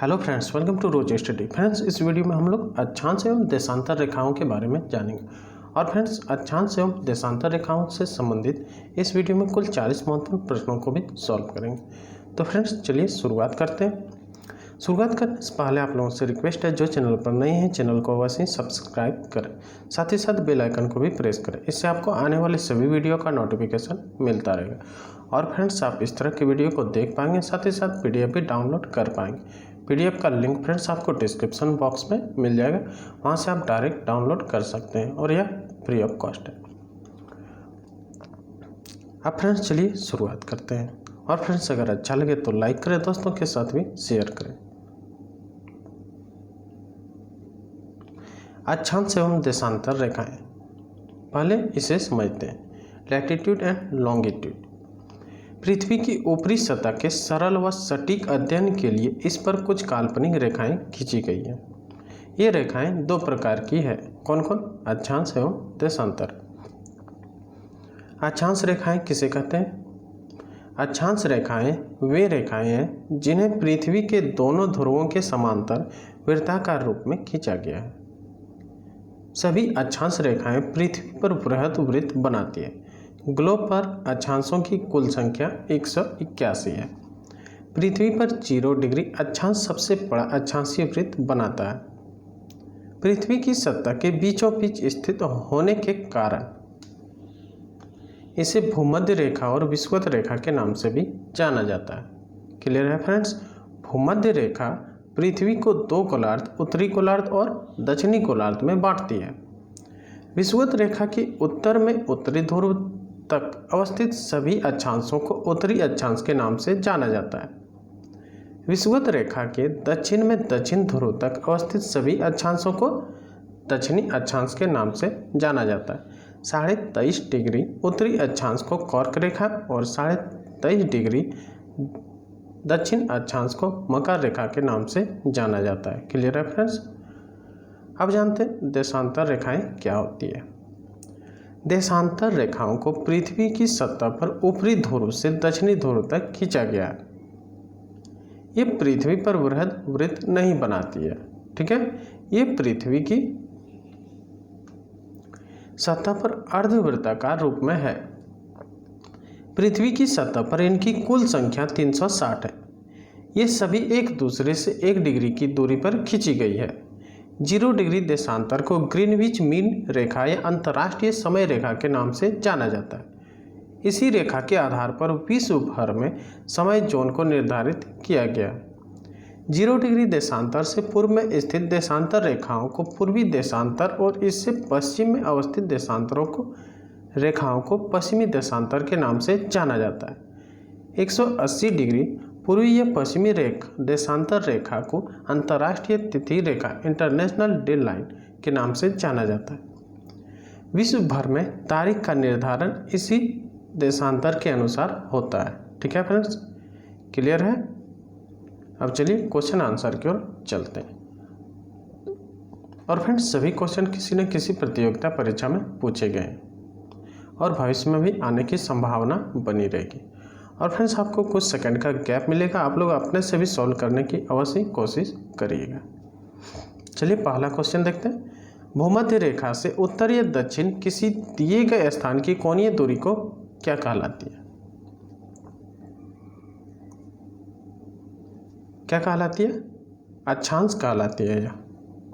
Hello friends, welcome to Rose study. Friends, इस video में हम लोग अक्षांश एवं देशांतर रेखाओं के बारे में जानेंगे। और फ्रेंड्स, अक्षांश एवं देशांतर रेखाओं से संबंधित इस वीडियो में कुल 40 महत्वपूर्ण प्रश्नों को भी सॉल्व करेंगे। तो फ्रेंड्स, चलिए शुरुआत करते हैं। शुरुआत करने से पहले आप लोगों से रिक्वेस्ट है, जो चैनल पर नए हैं चैनल को अवश्य सब्सक्राइब करें, साथ ही साथ बेल आइकन को भी प्रेस करें। इससे आपको आने वाले सभी वीडियो का नोटिफिकेशन मिलता रहेगा। और फ्रेंड्स, आप इस तरह के वीडियो को देख पाएंगे, साथ ही साथ PDF भी डाउनलोड कर पाएंगे। PDF का लिंक फ्रेंड्स आपको डिस्क्रिप्शन बॉक्स में मिल जाएगा, वहाँ से आप डायरेक्ट डाउनलोड कर सकते हैं और यह फ्री ऑफ कॉस्ट है। अब फ्रेंड्स, चलिए शुरुआत करते हैं। और फ्रेंड्स, अगर अच्छा लगे तो लाइक करें, दोस्तों के साथ भी शेयर करें। अक्षांश एवं देशांतर रेखाएं, पहले इसे समझते हैं। Latitude and longitude. पृथ्वी की ऊपरी सतह के सरल व सटीक अध्ययन के लिए इस पर कुछ काल्पनिक रेखाएं खींची गई हैं। ये रेखाएं दो प्रकार की है। कौन कौन? अक्षांश एवं देशांतर। अक्षांश रेखाएं किसे कहते हैं? अक्षांश रेखाएं वे रेखाएं हैं जिन्हें पृथ्वी के दोनों ध्रुवों के समांतर वृत्ताकार रूप में खींचा गया है। सभी अक्षांश रेखाएं पृथ्वी पर बृहद वृत्त बनाती है। ग्लोब पर अक्षांशों की कुल संख्या 181 है। पृथ्वी पर 0 डिग्री अक्षांश सबसे बड़ा अक्षांशीय वृत्त बनाता है। पृथ्वी की सतह के बीचों बीच स्थित होने के कारण इसे भूमध्य रेखा और विषुवत रेखा के नाम से भी जाना जाता है। क्लियर है फ्रेंड्स? भूमध्य रेखा पृथ्वी को दो गोलार्ध, उत्तरी गोलार्ध और दक्षिणी गोलार्ध में बांटती है। विषुवत रेखा के उत्तर में उत्तरी ध्रुव तक अवस्थित सभी अक्षांशों को उत्तरी अक्षांश के नाम से जाना जाता है। विषुवत रेखा के दक्षिण में दक्षिण ध्रुव तक अवस्थित सभी अक्षांशों को दक्षिणी अक्षांश के नाम से जाना जाता है। 23.5 डिग्री उत्तरी अक्षांश को कर्क रेखा और 23.5 डिग्री दक्षिण अक्षांश को मकर रेखा के नाम से जाना जाता है। क्लियर है फ्रेंड्स? अब जानते हैं देशांतर रेखाएं क्या होती है। देशांतर रेखाओं को पृथ्वी की सतह पर ऊपरी ध्रुव से दक्षिणी ध्रुव तक खींचा गया है। ये पृथ्वी पर बृहद वृत्त नहीं बनाती है। ठीक है, ये पृथ्वी की सतह पर अर्धवृत्ताकार रूप में है। पृथ्वी की सतह पर इनकी कुल संख्या 360 है। ये सभी एक दूसरे से 1 डिग्री की दूरी पर खींची गई है। 0 डिग्री देशांतर को ग्रीनविच मीन रेखा या अंतर्राष्ट्रीय समय रेखा के नाम से जाना जाता है। इसी रेखा के आधार पर विश्व भर में समय जोन को निर्धारित किया गया। 0 डिग्री देशांतर से पूर्व में स्थित देशांतर रेखाओं को पूर्वी देशांतर और इससे पश्चिम में अवस्थित रेखाओं को पश्चिमी देशांतर के नाम से जाना जाता है। 180 डिग्री पूर्वी या पश्चिमी देशांतर रेखा को अंतर्राष्ट्रीय तिथि रेखा इंटरनेशनल डे लाइन के नाम से जाना जाता है। विश्व भर में तारीख का निर्धारण इसी देशांतर के अनुसार होता है। ठीक है फ्रेंड्स, क्लियर है? अब चलिए क्वेश्चन आंसर की ओर चलते हैं। और फ्रेंड्स, सभी क्वेश्चन किसी न किसी प्रतियोगिता परीक्षा में पूछे गए हैं और भविष्य में भी आने की संभावना बनी रहेगी। और फ्रेंड्स, आपको कुछ सेकंड का गैप मिलेगा, आप लोग अपने से भी सॉल्व करने की अवश्य कोशिश करिएगा। चलिए पहला क्वेश्चन देखते हैं। भूमध्य रेखा से उत्तर या दक्षिण किसी दिए गए स्थान की कोणीय दूरी को क्या कहलाती है? क्या कहलाती है? अक्षांश कहलाती है यह।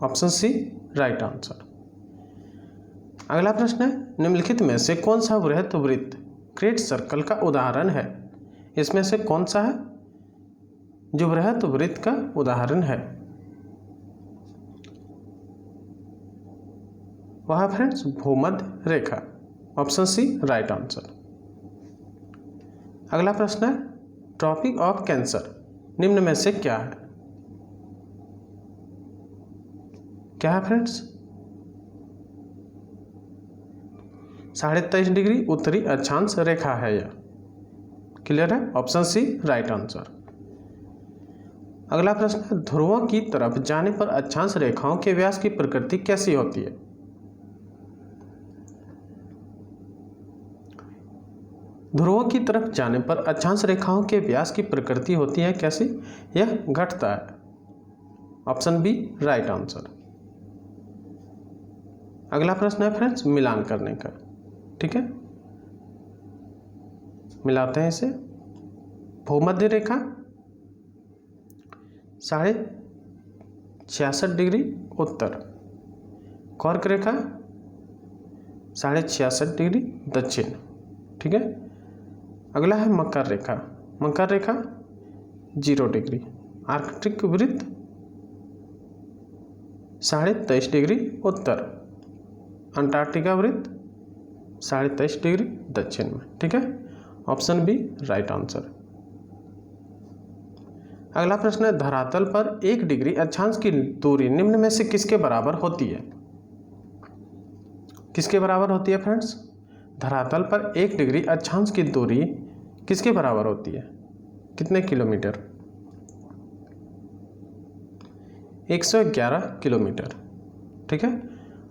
Option C right answer. अगला प्रश्न है, निम्नलिखित में से कौन सा बृहत वृत्त ग्रेट सर्कल का उदाहरण है? इसमें से कौन सा है जो बृहत वृत्त का उदाहरण है? वह फ्रेंड्स भूमध्य रेखा। Option C right answer. अगला प्रश्न है, ट्रॉपिक ऑफ कैंसर निम्न में से क्या है? क्या है फ्रेंड्स? 23.5 डिग्री उत्तरी अक्षांश रेखा है यह। क्लियर है? Option C right answer. अगला प्रश्न है, ध्रुवों की तरफ जाने पर अक्षांश रेखाओं के व्यास की प्रकृति कैसी होती है? ध्रुवों की तरफ जाने पर अक्षांश रेखाओं के व्यास की प्रकृति होती है कैसी? यह घटता है। Option B right answer. अगला प्रश्न है फ्रेंड्स मिलान करने का, ठीक है, मिलाते हैं इसे। भूमध्य रेखा 66.5 डिग्री उत्तर, कर्क रेखा 66.5 डिग्री दक्षिण, ठीक है। अगला है मकर रेखा, मकर रेखा 0 डिग्री, आर्कटिक वृत्त 23.5 डिग्री उत्तर, अंटार्कटिका वृत्त 23.5 डिग्री दक्षिण में, ठीक है। Option B right answer. अगला प्रश्न है धरातल पर 1 डिग्री अक्षांश की दूरी निम्न में से किसके बराबर होती है? किसके बराबर होती है फ्रेंड्स? धरातल पर 1 डिग्री अक्षांश की दूरी किसके बराबर होती है? कितने किलोमीटर? 111 किलोमीटर, ठीक है।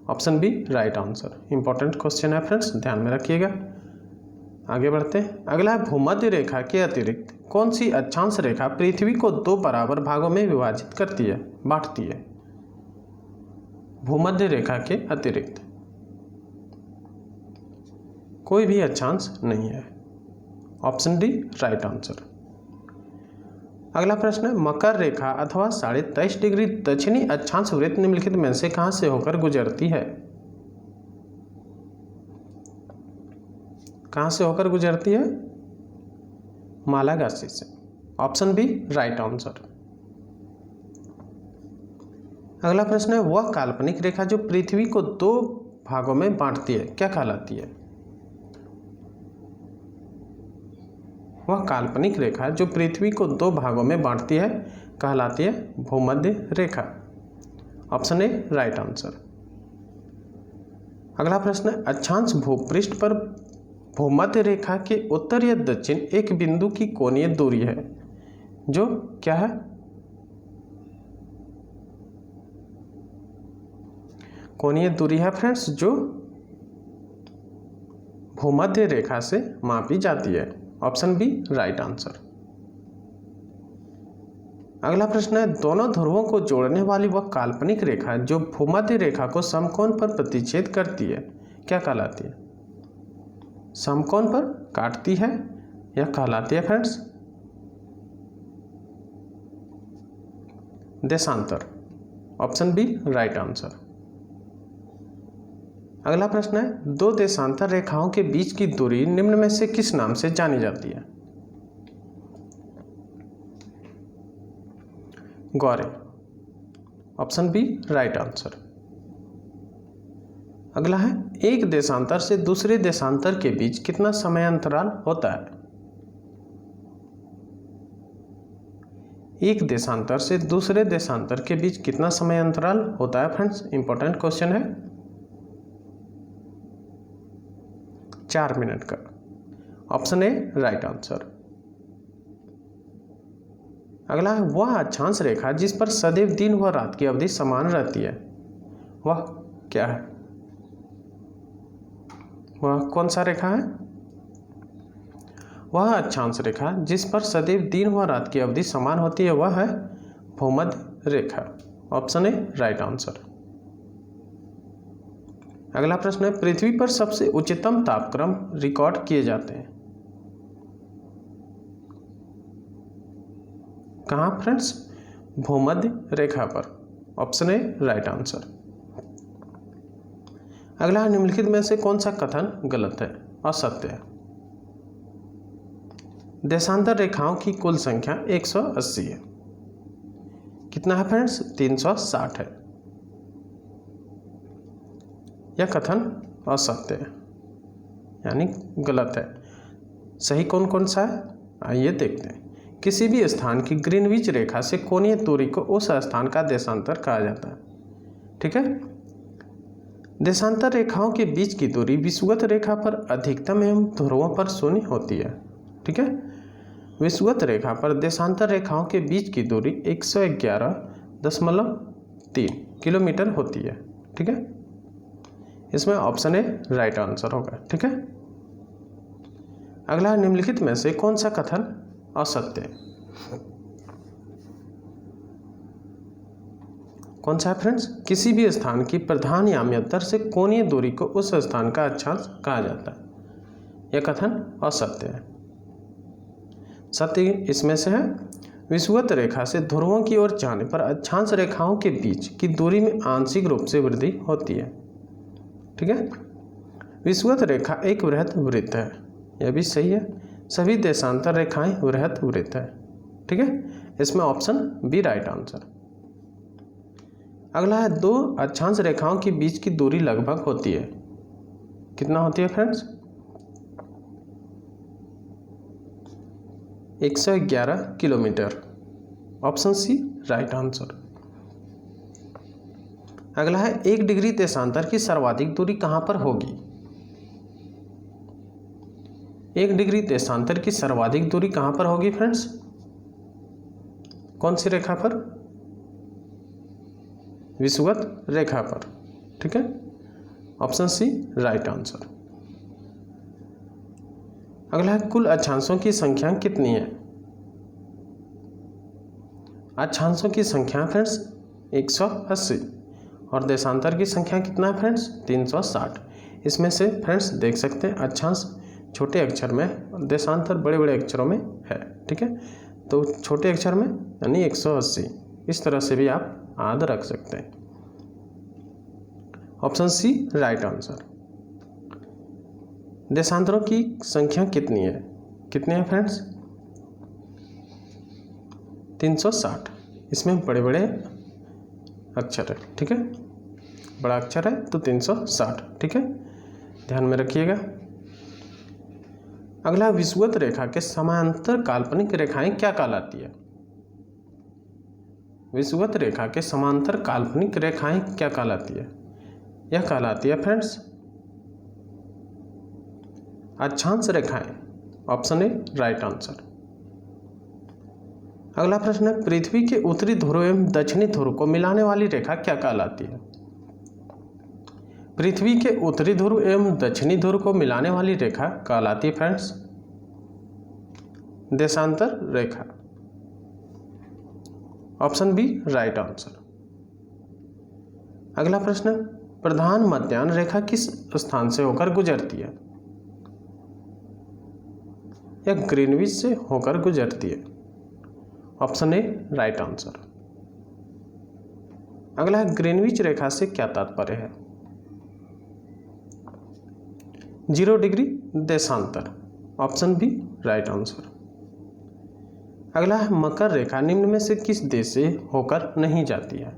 Option B right answer. Important question है फ्रेंड्स, ध्यान में रखिएगा। आगे बढ़ते हैं। अगला है भूमध्य रेखा के अतिरिक्त कौन सी अक्षांश रेखा पृथ्वी को 2 बराबर भागों में विभाजित करती है, बांटती है? भूमध्य रेखा के अतिरिक्त कोई भी अक्षांश नहीं है। Option D right answer. अगला प्रश्न है मकर रेखा अथवा 23.5 डिग्री दक्षिणी अक्षांश वृत्त निम्नलिखित में से कहां से होकर गुजरती है? कहां से होकर गुजरती है? मालागासी से। Option B right answer. अगला प्रश्न है वह काल्पनिक रेखा जो पृथ्वी को 2 भागों में बांटती है क्या कहलाती है? वह काल्पनिक रेखा जो पृथ्वी को 2 भागों में बांटती है कहलाती है भूमध्य रेखा। Option A right answer. अगला प्रश्न है अक्षांश भूपृष्ठ पर भूमध्य रेखा के उत्तर या दक्षिण एक बिंदु की कोणीय दूरी है जो क्या है? कोणीय दूरी है फ्रेंड्स जो भूमध्य रेखा से मापी जाती है। Option B right answer. अगला प्रश्न है दोनों ध्रुवों को जोड़ने वाली वह काल्पनिक रेखा जो भूमध्य रेखा को समकोण पर प्रतिच्छेद करती है क्या कहलाती है? समकोण पर काटती है या कहलाती है फ्रेंड्स देशांतर। Option B right answer. अगला प्रश्न है 2 देशांतर रेखाओं के बीच की दूरी निम्न में से किस नाम से जानी जाती है? गौरे। Option B right answer. अगला है एक देशांतर से दूसरे देशांतर के बीच कितना समय अंतराल होता है? एक देशांतर से दूसरे देशांतर के बीच कितना समय अंतराल होता है फ्रेंड्स? इंपॉर्टेंट क्वेश्चन है। 4 मिनट का। Option A right answer. अगला है वह अक्षांश रेखा जिस पर सदैव दिन व रात की अवधि समान रहती है वह क्या है? वह कौन सा रेखा है? वह अक्षांश रेखा जिस पर सदैव दिन व रात की अवधि समान होती है वह है भूमध्य रेखा। Option A right answer. अगला प्रश्न है पृथ्वी पर सबसे उच्चतम तापक्रम रिकॉर्ड किए जाते हैं कहाँ फ्रेंड्स? भूमध्य रेखा पर। Option A right answer. अगला निम्नलिखित में से कौन सा कथन गलत है, असत्य है? देशांतर रेखाओं की कुल संख्या 180 है। कितना है फ्रेंड्स? 360 है। यह कथन असत्य है यानी गलत है। सही कौन कौन सा है आइए देखते हैं। किसी भी स्थान की ग्रीनविच रेखा से कोणीय दूरी को उस स्थान का देशांतर कहा जाता है, ठीक है। देशांतर रेखाओं के बीच की दूरी विषुवत रेखा पर अधिकतम एवं ध्रुवों पर शून्य होती है, ठीक है। विषुवत रेखा पर देशांतर रेखाओं के बीच की दूरी 111.3 किलोमीटर होती है, ठीक है। इसमें ऑप्शन ए राइट आंसर होगा, ठीक है। अगला निम्नलिखित में से कौन सा कथन असत्य है? कौन सा है फ्रेंड्स? किसी भी स्थान की प्रधान याम्यतर से कोणीय दूरी को उस स्थान का अक्षांश कहा जाता है। यह कथन असत्य है। सत्य इसमें से है, विषुवत रेखा से ध्रुवों की ओर जाने पर अक्षांश रेखाओं के बीच की दूरी में आंशिक रूप से वृद्धि होती है। ठीक है, विषुवत रेखा एक वृहत वृत्त है, यह भी सही है। सभी देशांतर रेखाएं वृहत वृत्त है। ठीक है, इसमें ऑप्शन बी राइट आंसर। अगला है, दो अक्षांश रेखाओं के बीच की दूरी लगभग होती है। कितना होती है friends? 111 kilometre. Option C right answer. अगला है, 1 डिग्री देशांतर की सर्वाधिक दूरी कहां पर होगी? 1 डिग्री देशांतर की सर्वाधिक दूरी कहां पर होगी फ्रेंड्स? कौन सी रेखा पर? विषुवत रेखा पर। ठीक है, ऑप्शन सी राइट आंसर। अगला है, कुल अक्षांशों की संख्या कितनी है? अक्षांशों की संख्या फ्रेंड्स 180 और देशांतर की संख्या कितना है फ्रेंड्स? 360। इसमें से फ्रेंड्स देख सकते हैं अक्षांश छोटे अक्षर में, देशांतर बड़े बड़े अक्षरों में है। ठीक है, तो छोटे अक्षर में यानी 180, इस तरह से भी आप याद रख सकते हैं। Option C right answer. देशांतरों की संख्या कितनी है? कितने हैं फ्रेंड्स? 360। इसमें बड़े बड़े अक्षर है। ठीक है, बड़ा अक्षर है तो 360। ठीक है, ध्यान में रखिएगा। अगला, विषुवत रेखा के समांतर काल्पनिक रेखाएं क्या कहलाती है? विषुवत रेखा के समांतर काल्पनिक रेखाएं क्या कहलाती है? यह कहलाती है फ्रेंड्स अक्षांश रेखाएं। Option A right answer. अगला प्रश्न है, पृथ्वी के उत्तरी ध्रुव एवं दक्षिणी ध्रुव को मिलाने वाली रेखा क्या कहलाती है? पृथ्वी के उत्तरी ध्रुव एवं दक्षिणी ध्रुव को मिलाने वाली रेखा कहलाती है फ्रेंड्स देशांतर रेखा। Option B right answer. अगला प्रश्न, प्रधान मध्याह्न रेखा किस स्थान से होकर गुजरती है? यह ग्रीनविच से होकर गुजरती है। Option A right answer. अगला है, ग्रीनविच रेखा से क्या तात्पर्य है? 0 डिग्री देशांतर। Option B right answer. अगला है, मकर रेखा निम्न में से किस देश से होकर नहीं जाती है?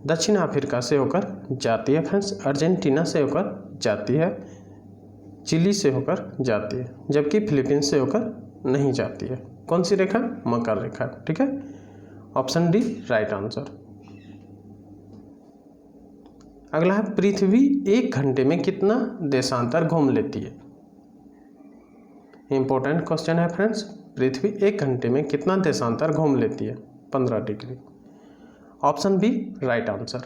दक्षिण अफ्रीका से होकर जाती है फ्रेंड्स, अर्जेंटीना से होकर जाती है, चिली से होकर जाती है, जबकि फिलीपींस से होकर नहीं जाती है। कौन सी रेखा? मकर रेखा। ठीक है, ऑप्शन डी राइट आंसर। अगला है, पृथ्वी 1 घंटे में कितना देशांतर घूम लेती है? इंपॉर्टेंट क्वेश्चन है फ्रेंड्स। पृथ्वी 1 घंटे में कितना देशांतर घूम लेती है? 15 degree. Option B right answer.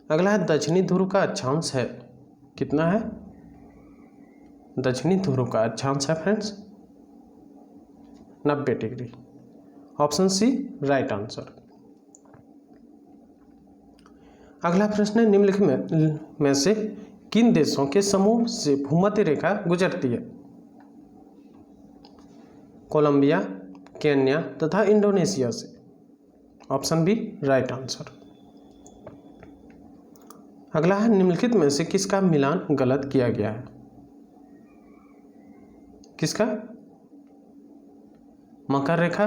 अगला है, दक्षिणी ध्रुव का अक्षांश है कितना है? दक्षिणी ध्रुव का अक्षांश है friends 90 degree. Option C right answer. अगला प्रश्न है, निम्नलिखित में से किन देशों के समूह से भूमध्य रेखा गुजरती है? कोलंबिया, केन्या तथा इंडोनेशिया से। Option B right answer. अगला है, निम्नलिखित में से किसका मिलान गलत किया गया है? किसका? मकर रेखा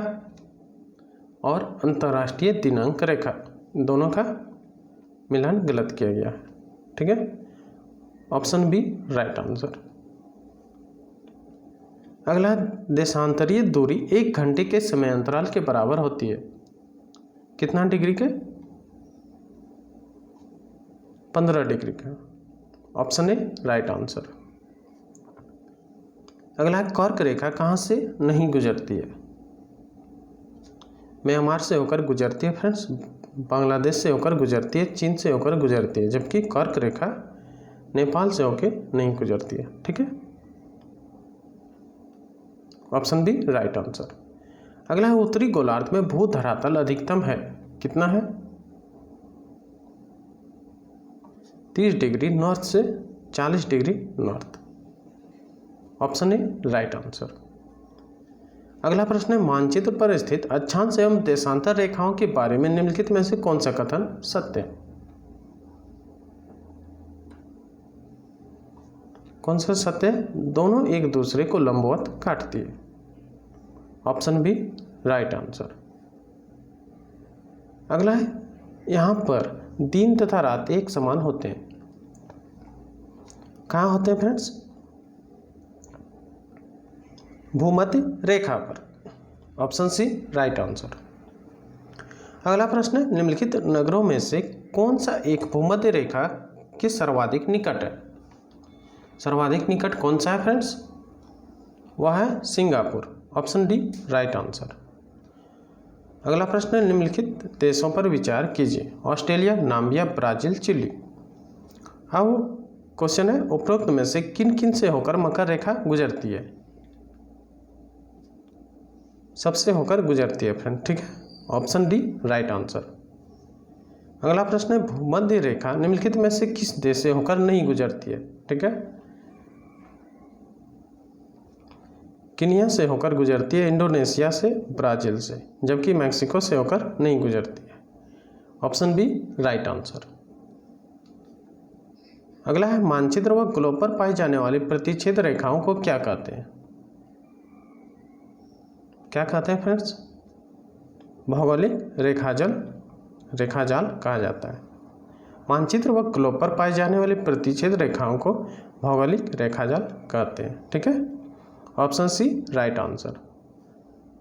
और अंतर्राष्ट्रीय दिनांक रेखा, दोनों का मिलान गलत किया गया है। ठीक है, ऑप्शन बी राइट आंसर। अगला, देशांतरीय दूरी 1 घंटे के समय अंतराल के बराबर होती है कितना डिग्री के? 15 डिग्री का। Option A right answer. अगला, कर्क रेखा कहाँ से नहीं गुजरती है? म्यांमार से होकर गुजरती है फ्रेंड्स, बांग्लादेश से होकर गुजरती है, चीन से होकर गुजरती है, जबकि कर्क रेखा नेपाल से होकर नहीं गुजरती है। ठीक है, ऑप्शन बी राइट आंसर। अगला है उत्तरी गोलार्ध में भू धरातल अधिकतम है, कितना है? 30 डिग्री नॉर्थ से 40 degree north. Option A right answer. अगला प्रश्न है मानचित्र पर स्थित अक्षांश एवं देशांतर रेखाओं के बारे में निम्नलिखित में से कौन सा कथन सत्य है? कौन सा सत्य है? दोनों एक दूसरे को लंबवत काटती है। Option B right answer. अगला है यहां पर दिन तथा रात एक समान होते हैं, कहाँ होते हैं फ्रेंड्स? भूमध्य रेखा पर। Option C right answer. अगला प्रश्न है निम्नलिखित नगरों में से कौन सा एक भूमध्य रेखा के सर्वाधिक निकट है? सर्वाधिक निकट कौन सा है फ्रेंड्स? वह है Singapore. Option D right answer. अगला प्रश्न है निम्नलिखित देशों पर विचार कीजिए, ऑस्ट्रेलिया, नामीबिया, ब्राजील, चिली। अब क्वेश्चन है उपरोक्त में से किन किन से होकर मकर रेखा गुजरती है? सबसे होकर गुजरती है फ्रेंड, ठीक है। Option D right answer. अगला प्रश्न है भूमध्य रेखा निम्नलिखित में से किस देश से होकर नहीं गुजरती है? ठीक है, केन्या से होकर गुजरती है, इंडोनेशिया से, ब्राजील से, जबकि मैक्सिको से होकर नहीं गुजरती है। Option B right answer. अगला है मानचित्र व ग्लोब पर पाई जाने वाली प्रतिच्छेद रेखाओं को क्या कहते हैं? क्या कहते हैं फ्रेंड्स? भौगोलिक रेखाजाल कहा जाता है। मानचित्र व ग्लोब पर पाई जाने वाली प्रतिच्छेद रेखाओं को भौगोलिक रेखाजाल कहते हैं, ठीक है। Option C right answer.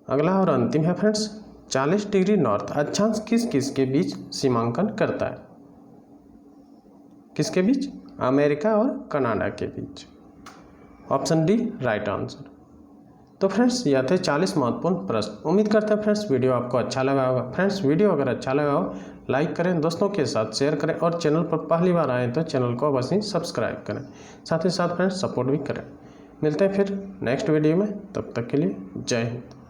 अगला और अंतिम है फ्रेंड्स 40 डिग्री नॉर्थ अक्षांश किस किस के बीच सीमांकन करता है? किसके बीच? अमेरिका और कनाडा के बीच। Option D right answer. तो फ्रेंड्स यह थे 40 महत्वपूर्ण प्रश्न। उम्मीद करते हैं फ्रेंड्स वीडियो आपको अच्छा लगा होगा। फ्रेंड्स वीडियो अगर अच्छा लगा हो लाइक करें, दोस्तों के साथ शेयर करें और चैनल पर पहली बार आए तो चैनल को अवश्य सब्सक्राइब करें, साथ ही साथ फ्रेंड्स सपोर्ट भी करें। मिलते हैं फिर नेक्स्ट वीडियो में, तब तक के लिए जय हिंद।